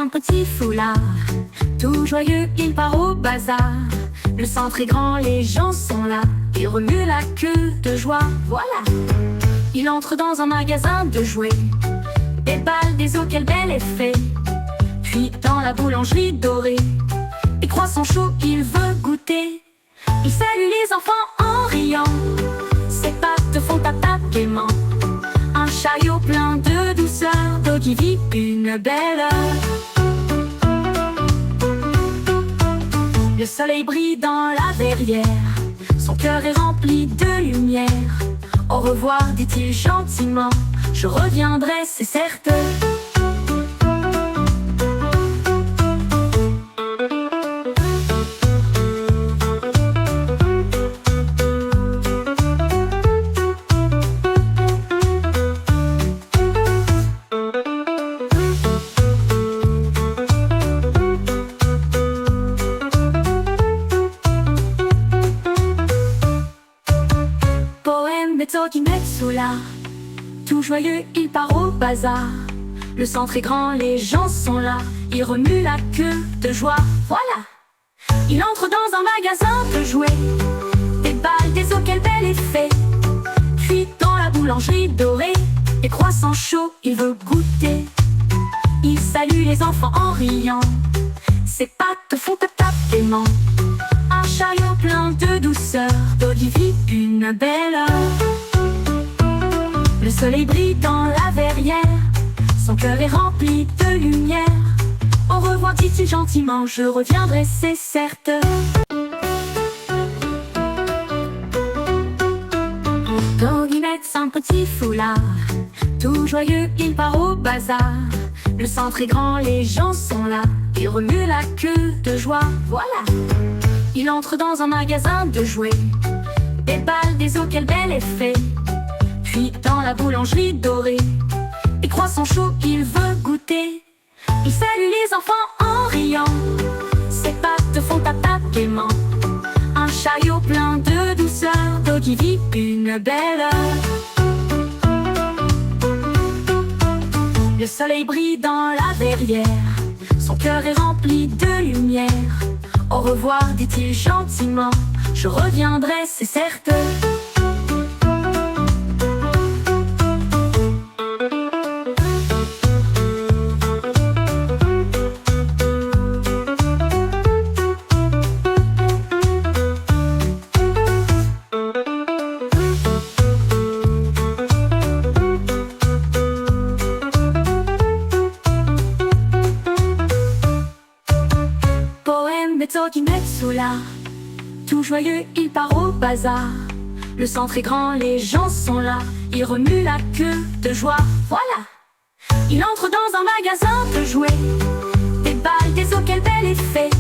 un petit foulard. Tout joyeux, il part au bazar. Le centre est grand, les gens sont là. Il remue la queue de joie, voilà. Il entre dans un magasin de jouets. Des balles, des os, quel bel effet. Puis dans la boulangerie dorée, des croissants chauds, il veut goûter. Il salue les enfants en riant. Ses pattes font tap-tap gaiement. Un chariot plein de douceur, Doggy vit une belle heure. Le soleil brille dans la verrière. Son cœur est rempli de lumière. Au revoir, dit-il gentiment. Je reviendrai, c'est certain. Doggy Metsula. Tout joyeux, il part au bazar. Le centre est grand, les gens sont là. Il remue la queue de joie, voilà. Il entre dans un magasin de jouets. Des balles, des os, quel bel effet. Puis dans la boulangerie dorée, des croissants chauds, il veut goûter. Il salue les enfants en riant. Ses pattes font tap-tap gaiement. Un chariot plein de douceur, Doggy vit une belle heure. Le soleil brille dans la verrière. Son cœur est rempli de lumière. Au revoir, dit-il gentiment. Je reviendrai, c'est certain. Doggy met un petit foulard. Tout joyeux, il part au bazar. Le centre est grand, les gens sont là. Il remue la queue de joie, voilà. Il entre dans un magasin de jouets. Des balles, des os, quel bel effet. Puis dans la boulangerie dorée, des croissants chauds, il veut goûter. Il salue les enfants en riant. Ses pattes font tap-tap gaiement. Un chariot plein de douceur, Doggy vit une belle heure. Le soleil brille dans la verrière. Son cœur est rempli de lumière. Au revoir, dit-il gentiment. Je reviendrai, c'est certain. Doggy Metsula. Tout joyeux, il part au bazar. Le centre est grand, les gens sont là. Il remue la queue de joie, voilà. Il entre dans un magasin de jouets. Des balles, des os, quel bel effet.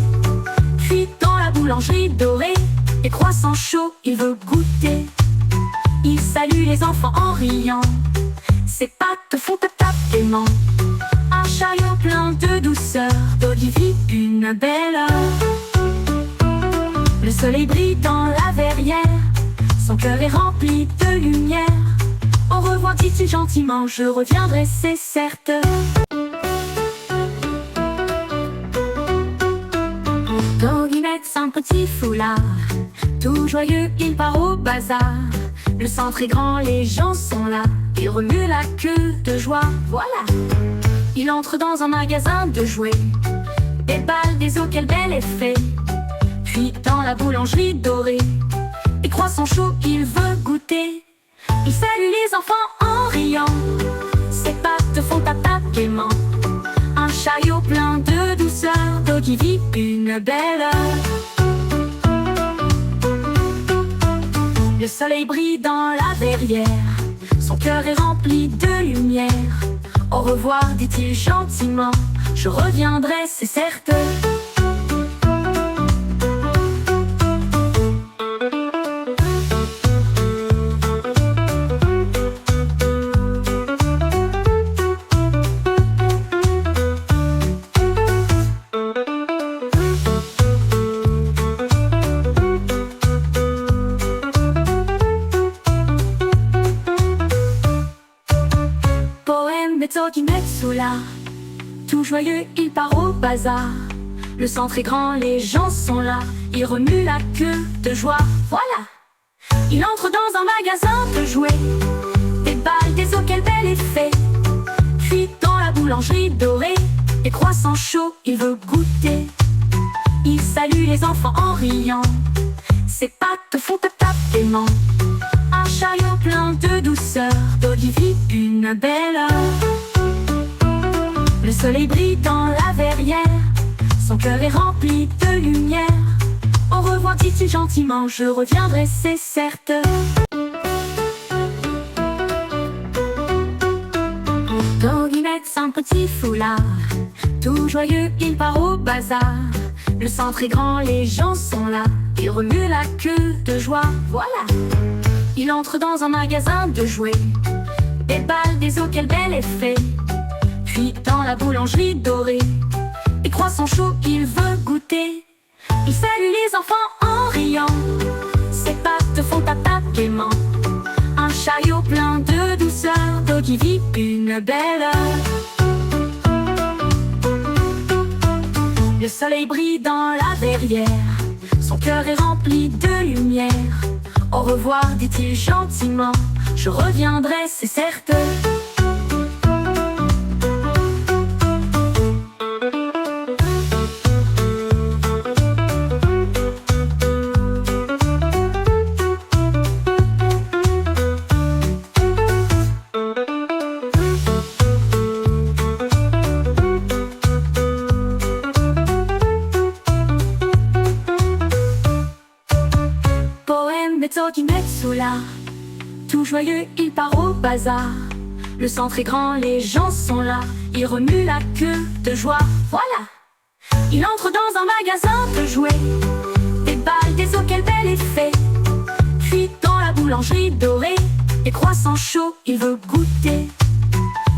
Puis dans la boulangerie dorée, des croissants chauds, il veut goûter. Il salue les enfants en riant. Ses pattes font tap-tap gaiement. Un chariot plein de douceur, Doggy vit une belle heure. Le soleil brille dans la verrière. Son cœur est rempli de lumière. Au revoir, dit-il gentiment. Je reviendrai, c'est certain. Doggy met un petit foulard. Tout joyeux, il part au bazar. Le centre est grand, les gens sont là. Il remue la queue de joie, voilà. Il entre dans un magasin de jouets. Des balles, des os, quel bel effet. Puis dans la boulangerie dorée, des croissants chauds, il veut goûter. Il salue les enfants en riant. Ses pattes font tap-tap gaiement. Un chariot plein de douceur, Doggy vit une belle heure. Le soleil brille dans la verrière. Son cœur est rempli de lumière. Au revoir, dit-il gentiment. Je reviendrai, c'est certain. Doggy Metsula. Tout joyeux, il part au bazar. Le centre est grand, les gens sont là. Il remue la queue de joie, voilà. Il entre dans un magasin de jouets. Des balles, des os, quel bel effet. Puis dans la boulangerie dorée, des croissants chauds, il veut goûter. Il salue les enfants en riant. Ses pattes font tap-tap gaiement. Un chariot plein de douceur, d'olivier, une belle heure. Le soleil brille dans la verrière. Son cœur est rempli de lumière. Au revoir, dit-il gentiment, je reviendrai, c'est certain. Quand il met son petit foulard, tout joyeux, il part au bazar. Le centre est grand, les gens sont là. Il remue la queue de joie, voilà. Il entre dans un magasin de jouets. Des balles, des os, quel bel effet. Puis dans la boulangerie dorée, des croissants chauds, il veut goûter. Il salue les enfants en riant. Ses pattes font tap-tap gaiement. Un chariot plein de douceur, d'olivier, une belle heure. Le soleil brille dans la verrière. Son cœur est rempli de lumière. Au revoir, dit-il gentiment, je reviendrai, c'est certain. Metsola. Tout joyeux, il part au bazar. Le centre est grand, les gens sont là. Il remue la queue de joie, voilà. Il entre dans un magasin de jouets. Des balles, des os, quel bel effet. Puis dans la boulangerie dorée, des croissants chauds, il veut goûter.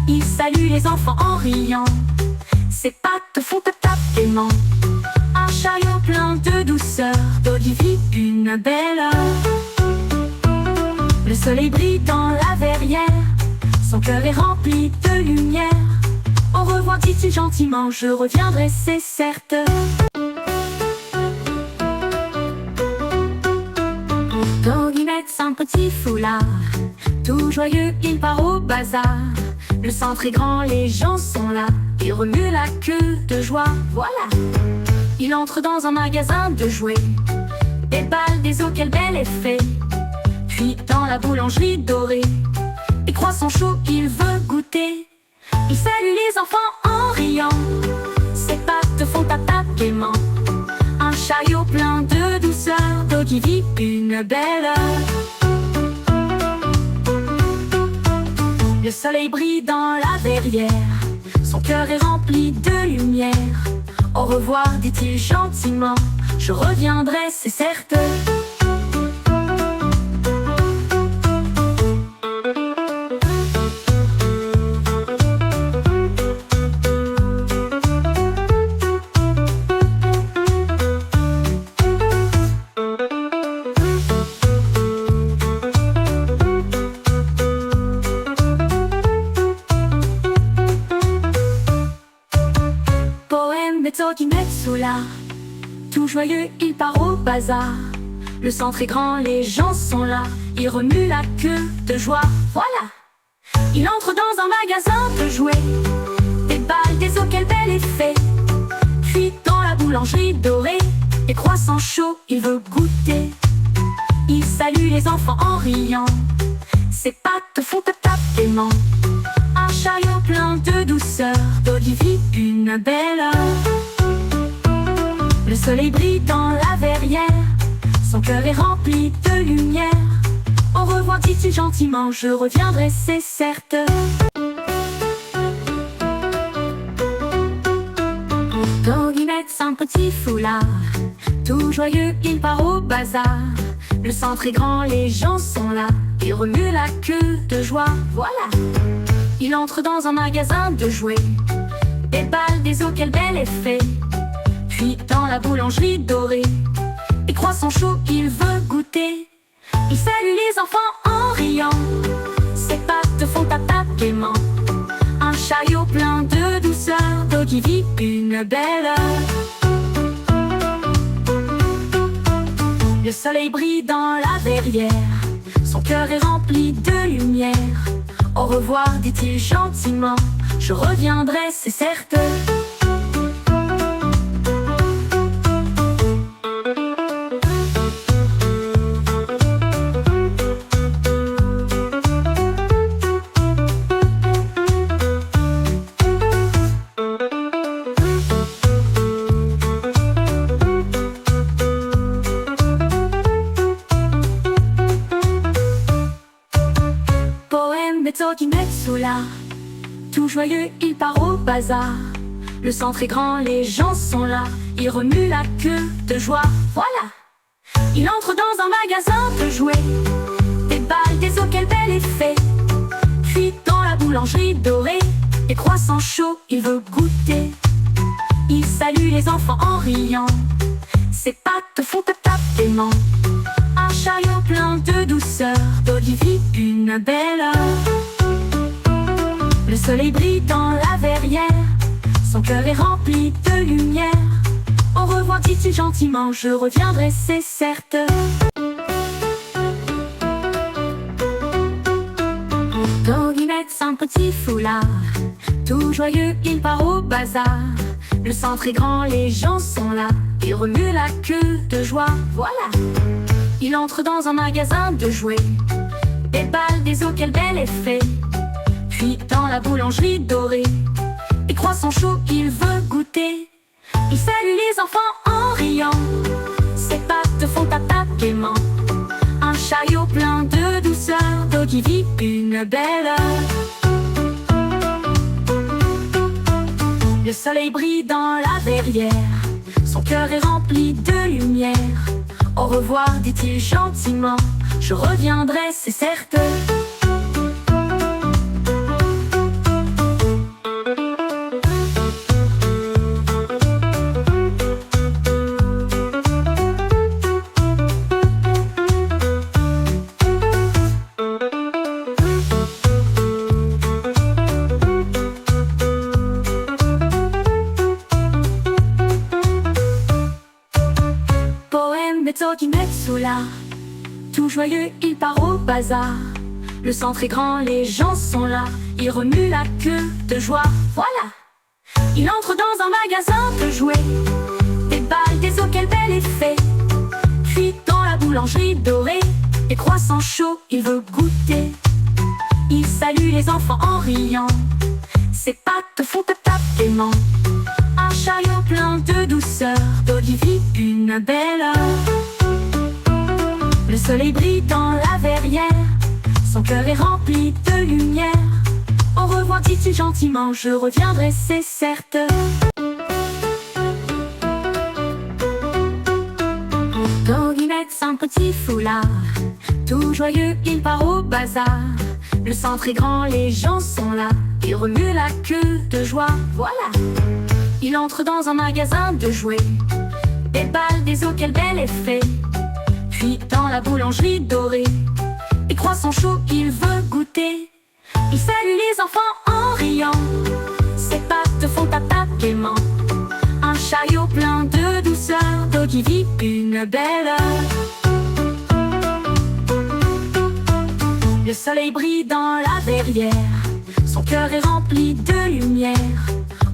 Il salue les enfants en riant. Ses pattes font tap-tap gaiement. Un chariot plein de douceur, d'olivier, une belle heure. Le soleil brille dans la verrière. Son cœur est rempli de lumière. Au revoir, dit-il gentiment, je reviendrai, c'est certain. Quand il met son petit foulard, tout joyeux, il part au bazar. Le centre est grand, les gens sont là. Il remue la queue de joie, voilà. Il entre dans un magasin de jouets. Des balles, des os, quel bel effet. Puis dans la boulangerie dorée, des croissants chauds, il veut goûter. Il salue les enfants en riant. Ses pattes font tap-tap gaiement. Un chariot plein de douceur, d'olivier, une belle heure. Le soleil brille dans la verrière. Son cœur est rempli de lumière. Au revoir, dit-il gentiment, je reviendrai, c'est certain. Metsola. Tout joyeux, il part au bazar. Le centre est grand, les gens sont là. Il remue la queue de joie, voilà. Il entre dans un magasin de jouets. Des balles, des os, quel bel effet. Puis dans la boulangerie dorée, des croissants chauds, il veut goûter. Il salue les enfants en riant. Ses pattes font tap-tap gaiement. Un chariot plein de douceur, d'olivier, une belle heure. Le soleil brille dans la verrière. Son cœur est rempli de lumière. Au revoir, dit-il gentiment, je reviendrai, c'est certain. Quand il met son petit foulard, tout joyeux, il part au bazar. Le centre est grand, les gens sont là. Il remue la queue de joie, voilà. Il entre dans un magasin de jouets. Des balles, des os, quel bel effet. Puis dans la boulangerie dorée, des croissants chauds, il veut goûter. Il salue les enfants en riant. Ses pattes font tap-tap gaiement. Un chariot plein de douceur, d'olivier. d'Olivie, une belle heure. Le soleil brille dans la verrière, son cœur est rempli de lumière. Au revoir, dit-il gentiment, je reviendrai, c'est certain. Mezzo Mezzola, tout joyeux, il part au bazar. Le centre est grand, les gens sont là. Il remue la queue de joie, voilà. Il entre dans un magasin de jouets, des balles, des os, quel bel effet. Puis dans la boulangerie dorée, les croissants chauds, il veut goûter. Il salue les enfants en riant, ses pattes font tap-tap aimant. Un chariot plein de douceur, d'Olivie, une belle heure. Le soleil brille dans la verrière, son cœur est rempli de lumière. Au revoir, dit-il gentiment, je reviendrai, c'est certain. Doggy met un petit foulard, tout joyeux, il part au bazar. Le centre est grand, les gens sont là. Il remue la queue de joie, voilà. Il entre dans un magasin de jouets, des balles, des os, quel bel effet. Puis dans la boulangerie dorée, les croissants chauds, il veut goûter. Il salue les enfants en riant, ses pattes font tap-tap gaiement. Un chariot plein de douceur, Doggy vit une belle heure. Le soleil brille dans la verrière, son cœur est rempli de lumière. Au revoir, dit-il gentiment, je reviendrai, c'est certain. Mezzo Mezzola, tout joyeux, il part au bazar. Le centre est grand, les gens sont là. Il remue la queue de joie, voilà. Il entre dans un magasin de jouets, des balles, des os, quel bel effet. Puis dans la boulangerie dorée, les croissants chauds, il veut goûter. Il salue les enfants en riant, ses pattes font tap-tap aimant. Un chariot plein de douceur, d'Olivie, une belle heure. Le soleil brille dans la verrière, son cœur est rempli de lumière. Au revoir, dit-il gentiment, je reviendrai, c'est certain. Doggy met un petit foulard, tout joyeux, il part au bazar. Le centre est grand, les gens sont là. Il remue la queue de joie, voilà. Il entre dans un magasin de jouets, des balles, des os, quel bel effet. Puis dans la boulangerie dorée, les croissants chauds, il veut goûter. Il salue les enfants en riant, ses pattes font tap-tap gaiement. Un chariot plein de douceur, Doggy vit une belle heure. Le soleil brille dans la verrière, son cœur est rempli de lumière.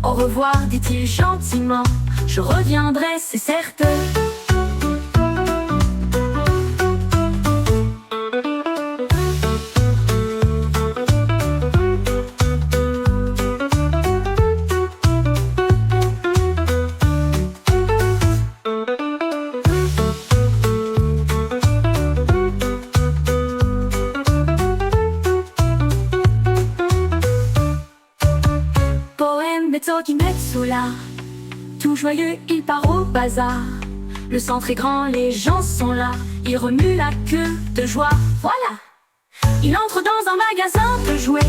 Au revoir, dit-il gentiment, je reviendrai, c'est certain. Mezzo Mezzola, tout joyeux, il part au bazar. Le centre est grand, les gens sont là. Il remue la queue de joie, voilà. Il entre dans un magasin de jouets,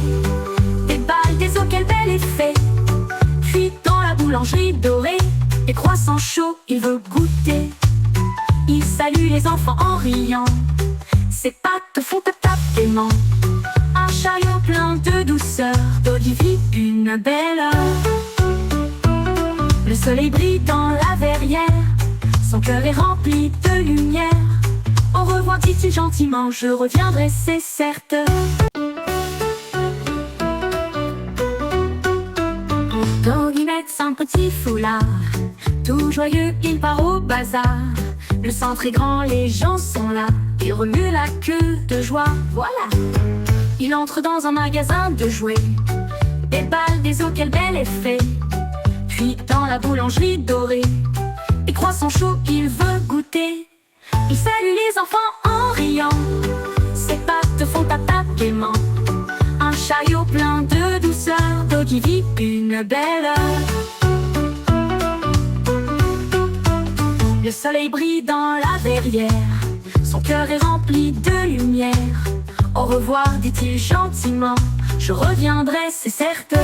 des balles, des os, quel bel effet. Puis dans la boulangerie dorée, les croissants chauds, il veut goûter. Il salue les enfants en riant, ses pattes font tap-tap aimant. Un chariot plein de douceur, d'Olivie, une belle heure. soleil brille dans la verrière, son cœur est rempli de lumière. Au revoir, dit-il gentiment, je reviendrai, c'est certes. Doggy met son petit foulard, tout joyeux, il part au bazar. Le centre est grand, les gens sont là, il remue la queue de joie, voilà. Il entre dans un magasin de jouets, des balles, des os, quel bel effet. Puis dans la boulangerie dorée, des croissants chauds, il veut goûter. Il salue les enfants en riant, ses pattes font tap-tap gaiement. Un chariot plein de douceur, Doggy vit une belle heure. Le soleil brille dans la verrière, son cœur est rempli de lumière. Au revoir, dit-il gentiment, je reviendrai, c'est certain.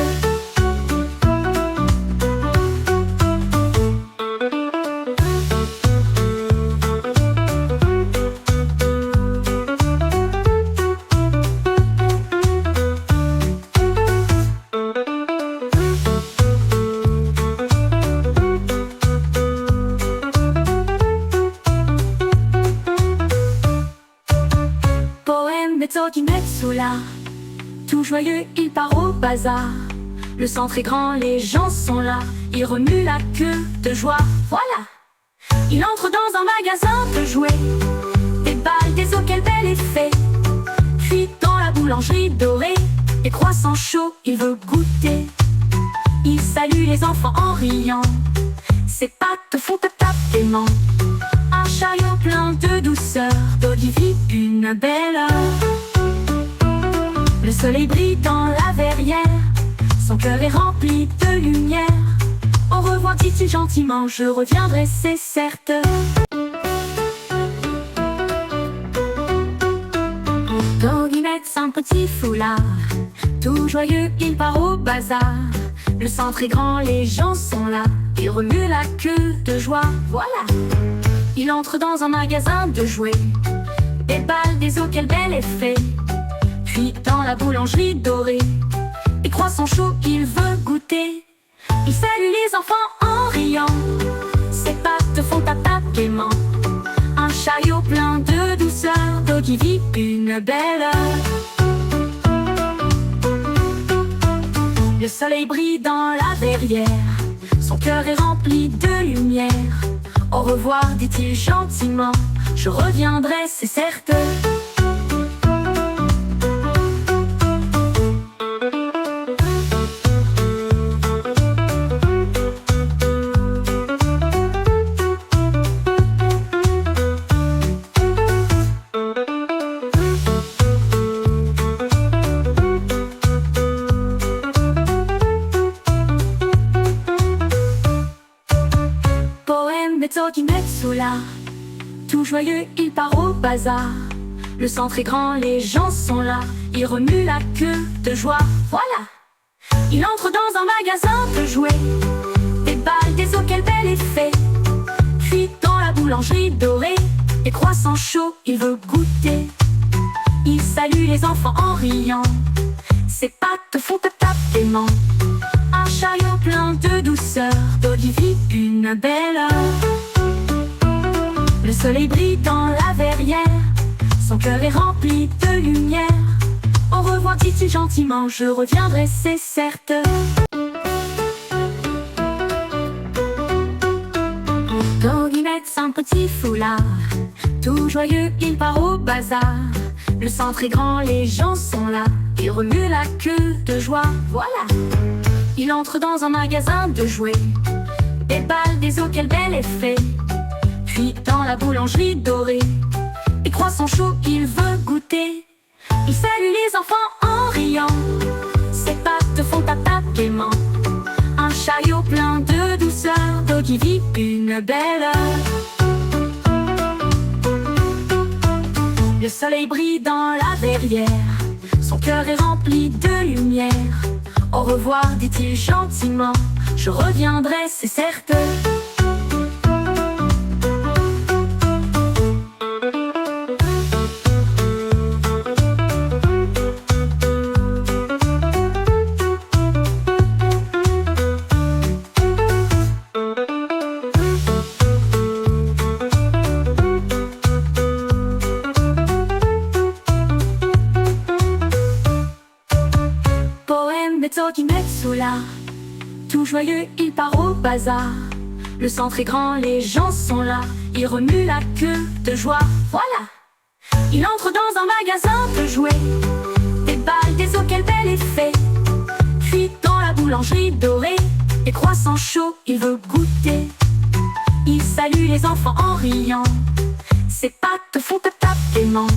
Doggy met sous là, tout joyeux, il part au bazar. Le centre est grand, les gens sont là, il remue la queue de joie, voilà. Il entre dans un magasin de jouets, des balles, des os, quel bel effet. Puis dans la boulangerie dorée, des croissants chauds, il veut goûter. Il salue les enfants en riant, ses pattes font tap-tap gaiement. Un chariot plein de douceur, Doggy vit une belle heure. Le soleil brille dans la verrière, son cœur est rempli de lumière. Au revoir, dit-il gentiment, je reviendrai, c'est certain. Doggy met son petit foulard, tout joyeux, il part au bazar. Le centre est grand, les gens sont là, il remue la queue de joie, voilà. Il entre dans un magasin de jouets, des balles, des os, quel bel effet. Puis dans la boulangerie dorée, des croissants chauds, il veut goûter. Il salue les enfants en riant, ses pattes font tap-tap gaiement. Un chariot plein de douceur, Doggy vit une belle heure. Le soleil brille dans la verrière, son cœur est rempli de lumière. Au revoir, dit-il gentiment, je reviendrai, c'est certain. Doggy met sous là, tout joyeux, il part au bazar. Le centre est grand, les gens sont là, il remue la queue de joie, voilà. Il entre dans un magasin de jouets, des balles, des os, quel bel effet. Puis dans la boulangerie dorée, des croissants chauds, il veut goûter. Il salue les enfants en riant, ses pattes font tap-tap gaiement. Un chariot plein de douceur, Doggy vit une belle heure. Le soleil brille dans la verrière, son cœur est rempli de lumière. Au revoir, dit-il gentiment, je reviendrai, c'est certain. Doggy met son petit foulard, tout joyeux, il part au bazar. Le centre est grand, les gens sont là, il remue la queue de joie, voilà. Il entre dans un magasin de jouets, des balles, des os, quel bel effet. Puis dans la boulangerie dorée, des croissants chauds, il veut goûter. Il salue les enfants en riant, ses pattes font tap-tap gaiement. Un chariot plein de douceur, Doggy vit une belle heure. Le soleil brille dans la verrière, son cœur est rempli de lumière. Au revoir, dit-il gentiment, je reviendrai, c'est certain. Poème de Tokimetsu-la. Tout joyeux, il part au bazar. Le centre est grand, les gens sont là. Il remue la queue de joie, voilà. Il entre dans un magasin de jouets. Des balles, des os, quel bel effet. Puis dans la boulangerie dorée, des croissants chauds, il veut goûter. Il salue les enfants en riant. Ses pattes font tap gaiement.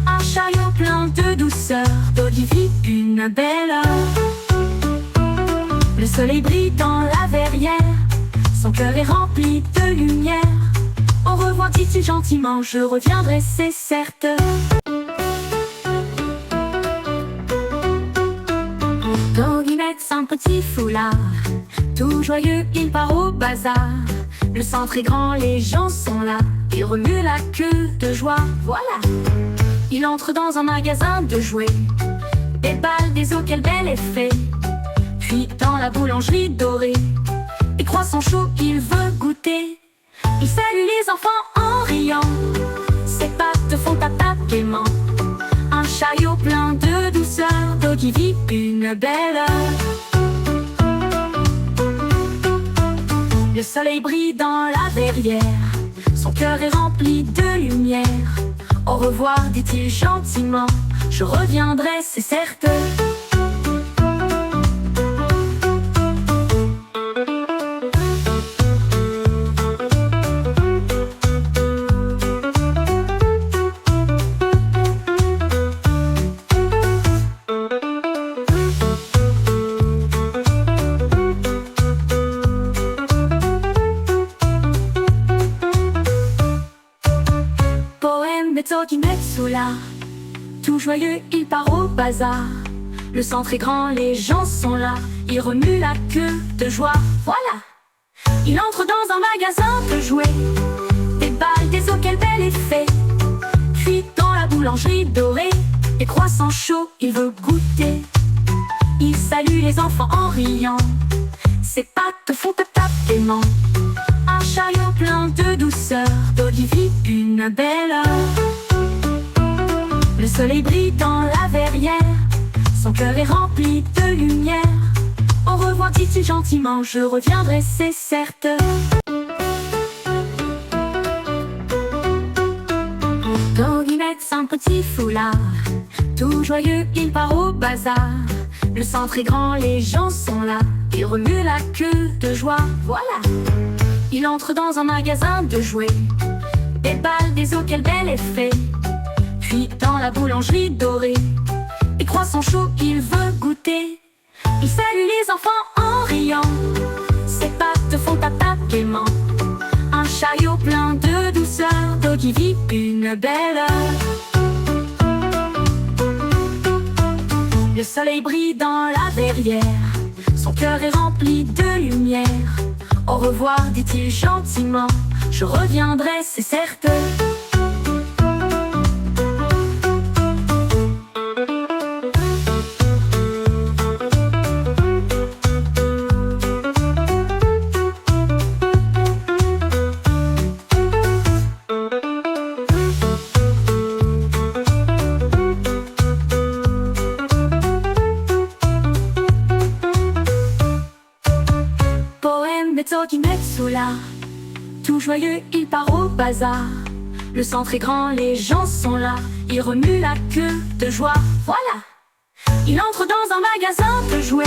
Un chariot plein de douceur, d'olivier, une belle heure. Le soleil brille dans la verrière. Son cœur est rempli de lumière. Au revoir, dit-il gentiment, je reviendrai, c'est certain. Doggy met un petit foulard. Tout joyeux, il part au bazar. Le centre est grand, les gens sont là. Il remue la queue de joie, voilà. Il entre dans un magasin de jouets. Des balles, des os, quel bel effet. Puis dans la boulangerie dorée, des croissants chauds, il veut goûter. Il salue les enfants en riant. Ses pattes font tap gaiement. Un chariot plein de douceur, Doggy vit une belle heure. Le soleil brille dans la verrière. Son cœur est rempli de lumière. Au revoir, dit-il gentiment, je reviendrai, c'est certain. Tokimetsu-la. Tout joyeux, il part au bazar. Le centre est grand, les gens sont là. Il remue la queue de joie, voilà. Il entre dans un magasin de jouets. Des balles, des os, quel bel effet. Puis dans la boulangerie dorée, des croissants chauds, il veut goûter. Il salue les enfants en riant. Ses pattes font tap gaiement. Un chariot plein de douceur, Doggy vit une belle heure. Le soleil brille dans la verrière. Son cœur est rempli de lumière. Au revoir, dit-il gentiment, je reviendrai, c'est certain. Doggy met un petit foulard. Tout joyeux, il part au bazar. Le centre est grand, les gens sont là. Il remue la queue de joie, voilà. Il entre dans un magasin de jouets. Des balles, des os, quel bel effet. Puis dans la boulangerie dorée, des croissants chauds, il veut goûter. Il salue les enfants en riant. Ses pattes font tap gaiement. Un chariot plein de douceur, Doggy vit une belle heure. Le soleil brille dans la verrière. Son cœur est rempli de lumière. Au revoir, dit-il gentiment, je reviendrai, c'est certain. Tokimetsu-la. Tout joyeux, il part au bazar. Le centre est grand, les gens sont là. Il remue la queue de joie, voilà. Il entre dans un magasin de jouets.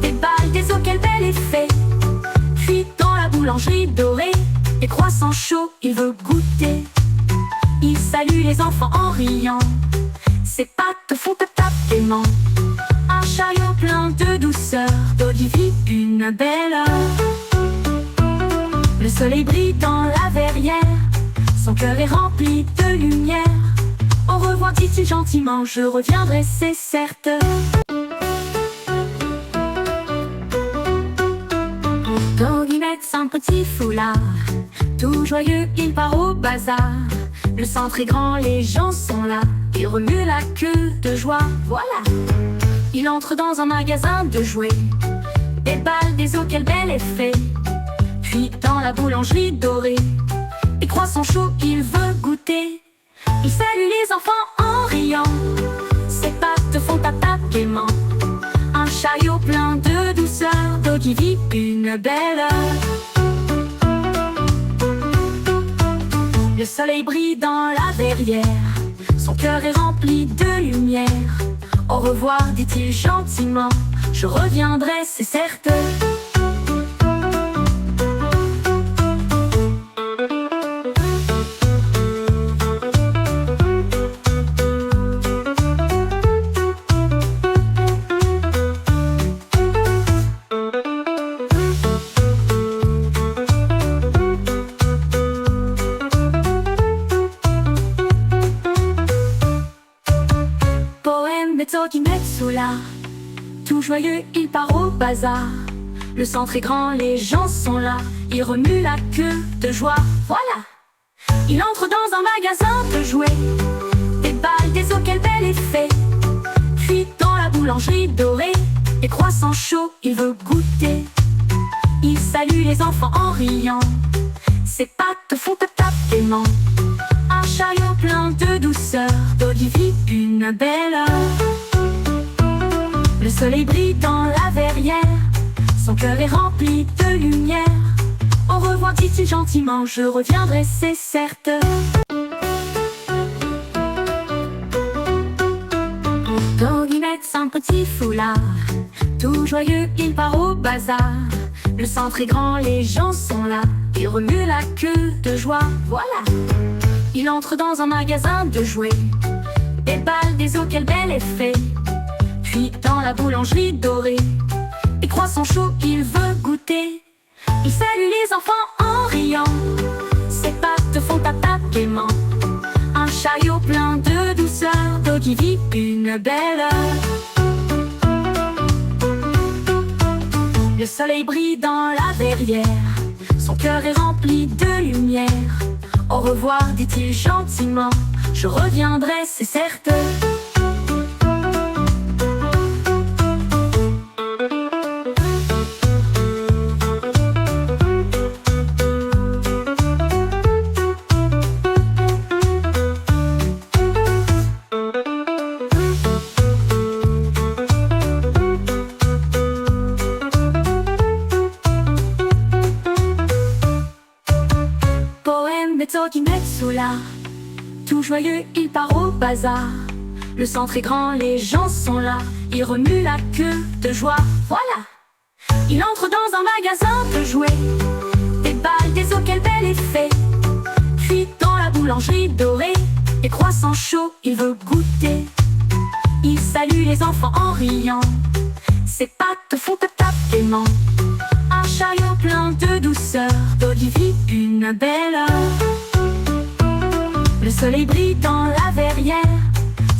Des balles, des os, quel bel effet. Puis dans la boulangerie dorée, des croissants chauds, il veut goûter. Il salue les enfants en riant. Ses pattes font tap gaiement. Un chariot plein de douceur, Doggy vit une belle heure. Le soleil brille dans la verrière. Son cœur est rempli de lumière. Au revoir, dit-il gentiment, je reviendrai, c'est certain. Doggy met un petit foulard. Tout joyeux, il part au bazar. Le centre est grand, les gens sont là. Il remue la queue de joie, voilà. Il entre dans un magasin de jouets. Des balles, des os, quel bel effet. Puis dans la boulangerie dorée, des croissants chauds, il veut goûter. Il salue les enfants en riant. Ses pattes font tap gaiement. Un qui vit une belle heure. Le soleil brille dans la verrière, son cœur est rempli de lumière. Au revoir, dit-il gentiment, je reviendrai, c'est certain. Metsula, tout joyeux, il part au bazar. Le centre est grand, les gens sont là. Il remue la queue de joie, voilà. Il entre dans un magasin de jouets, des balles, des os, quel bel effet. Puis dans la boulangerie dorée, des croissants chauds, il veut goûter. Il salue les enfants en riant, ses pattes font tap-tap gaiement. Un chariot plein de douceur, Doggy vit une belle heure. Le soleil brille dans la verrière, son cœur est rempli de lumière. Au revoir, dit-il gentiment, je reviendrai, c'est certain. Doggy met un petit foulard, tout joyeux, il part au bazar. Le centre est grand, les gens sont là. Il remue la queue de joie, voilà. Il entre dans un magasin de jouets, des balles, des os, quel bel effet. Puis dans la boulangerie dorée, des croissants chauds, il veut goûter. Il salue les enfants en riant, ses pattes font tap-tap gaiement. Un chariot plein de douceur, Doggy vit une belle heure. Le soleil brille dans la verrière, son cœur est rempli de lumière. Au revoir, dit-il gentiment, je reviendrai, c'est certain. Doggy Metsula, tout joyeux, il part au bazar. Le centre est grand, les gens sont là. Il remue la queue de joie, voilà. Il entre dans un magasin de jouets, des balles, des os, quel bel effet. Puis dans la boulangerie dorée, des croissants chauds, il veut goûter. Il salue les enfants en riant, ses pattes font tap-tap gaiement. Un chariot plein de douceur, Doggy vit une belle heure. Le soleil brille dans la verrière,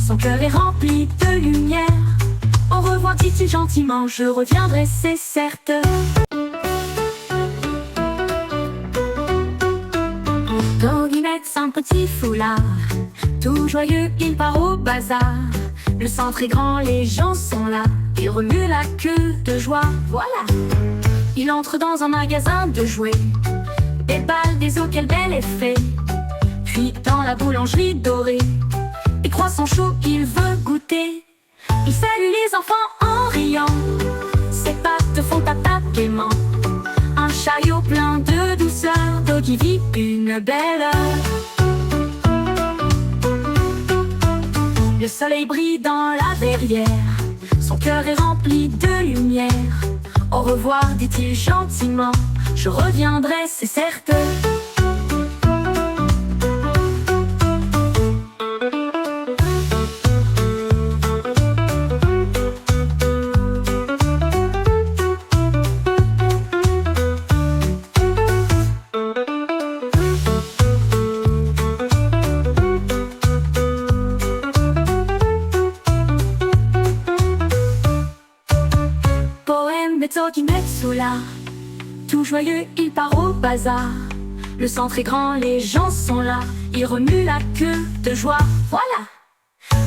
son cœur est rempli de lumière. Au revoir, dit-il gentiment, je reviendrai, c'est certain. Doggy met un petit foulard, tout joyeux, il part au bazar. Le centre est grand, les gens sont là. Il remue la queue de joie, voilà. Il entre dans un magasin de jouets, des balles, des os, quel bel effet. Puis dans la boulangerie dorée, des croissants chauds, il veut goûter. Il salue les enfants en riant, ses pattes font tap-tap gaiement. Un chariot plein de douceur, Doggy vit une belle heure. Le soleil brille dans la verrière, son cœur est rempli de lumière. Au revoir, dit-il gentiment, je reviendrai, c'est certain. Doggy Metsula, tout joyeux, il part au bazar. Le centre est grand, les gens sont là. Il remue la queue de joie, voilà.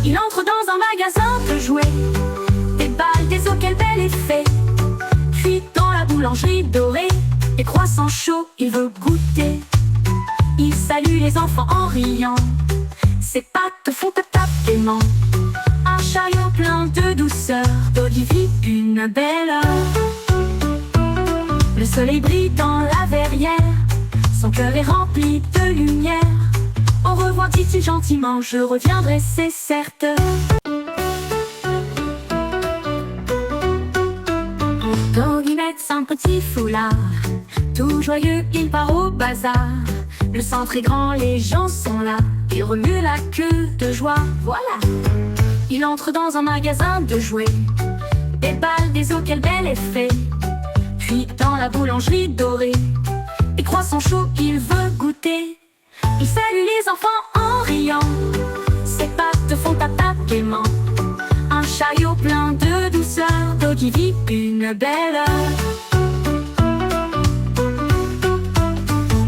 Il entre dans un magasin de jouets, des balles, des os, quel bel effet. Puis dans la boulangerie dorée, des croissants chauds, il veut goûter. Il salue les enfants en riant, ses pattes font tap-tap gaiement. Un chariot plein de douceur, Doggy vit une belle heure. soleil brille dans la verrière, son cœur est rempli de lumière. Au revoir, dit-il gentiment, je reviendrai, c'est certes. Doggy met son petit foulard, tout joyeux, il part au bazar. Le centre est grand, les gens sont là, il remue la queue de joie, voilà. Il entre dans un magasin de jouets, des balles, des os, quel bel effet. Puis dans la boulangerie dorée, des croissants chauds il veut goûter. Il salue les enfants en riant, ses pattes font tap-tap gaiement. Un chariot plein de douceur, Doggy vit une belle heure.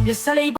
Le soleil